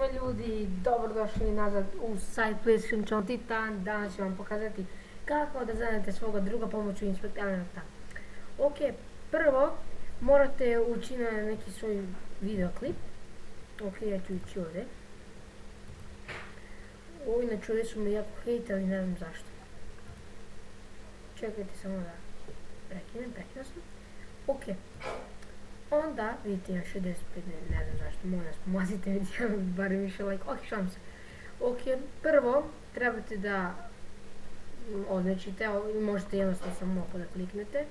Ćemo ljudi, dobrodošli nazad u site PlayStation Titan. Danas ću vam pokazati kako da zadnete svoga druga pomoću Inspect Elementa. Ok, prvo morate ući na neki svoj videoklip. Ok, ja ću ići ovdje. Inače ovdje su me jako hejtali, ne znam zašto. Čekajte samo da prekinem sam. Ok. Onda, vidite još 65, ne znam zašto, molim vas pomazite video, barem više like, ok, šalim se. Ok, prvo trebate da označite, možete jednostavno samo ovako da kliknete.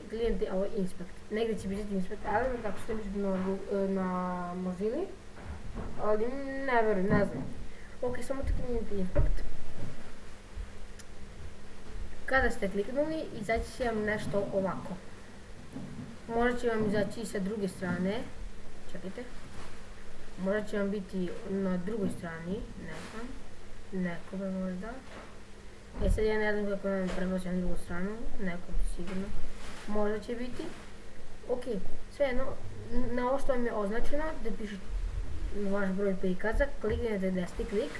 Kliknete ovo Inspect, negdje će biti Inspect Element, ako ste mislili na Mozilla, ali ne verujem, ne znam. Ok, samo kliknite Inspect. Kada ste kliknuli, izaći će vam nešto ovako. Možda će vam izaći i sa druge strane, čekajte, možda će vam biti na drugoj strani, ne znam, nekome možda. Sad ja ne znam kako vam prebaciti na drugu stranu, nekom sigurno, možda će biti. Ok, svejedno, na ovo što vam je označeno, da piše vaš broj prikaza, kliknete desni klik,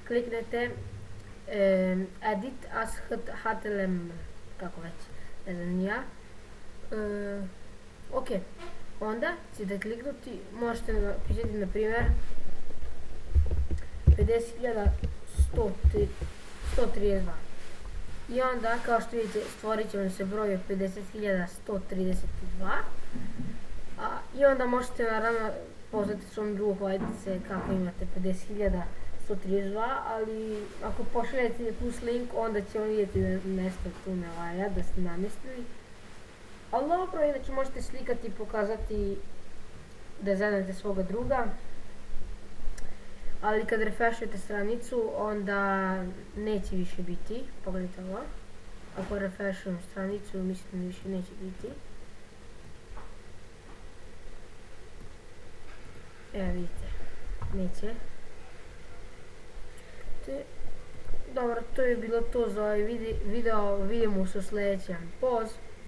kliknete Edit as HTML, kako već, ne znam ja. Ok, onda ćete kliknuti, možete napisati na primjer 50.132 i onda kao što vidite stvorit će vam se broj 50.132 i onda možete naravno poslati svom drugu hvalitice kako imate 50.132, ali ako pošaljete plus link onda će on vidjeti da nešto tu ne valja, da ste namestili. Ali dobro, inače možete slikati i pokazati da zadnete svoga druga. Ali kad refreshujete stranicu, onda neće više biti. Pogledajte ovo. Ako refreshujem stranicu, mislim da više neće biti. Evo vidite, neće. Dobro, to je bilo to za ovaj video. Vidimo se u sljedećem. Poz!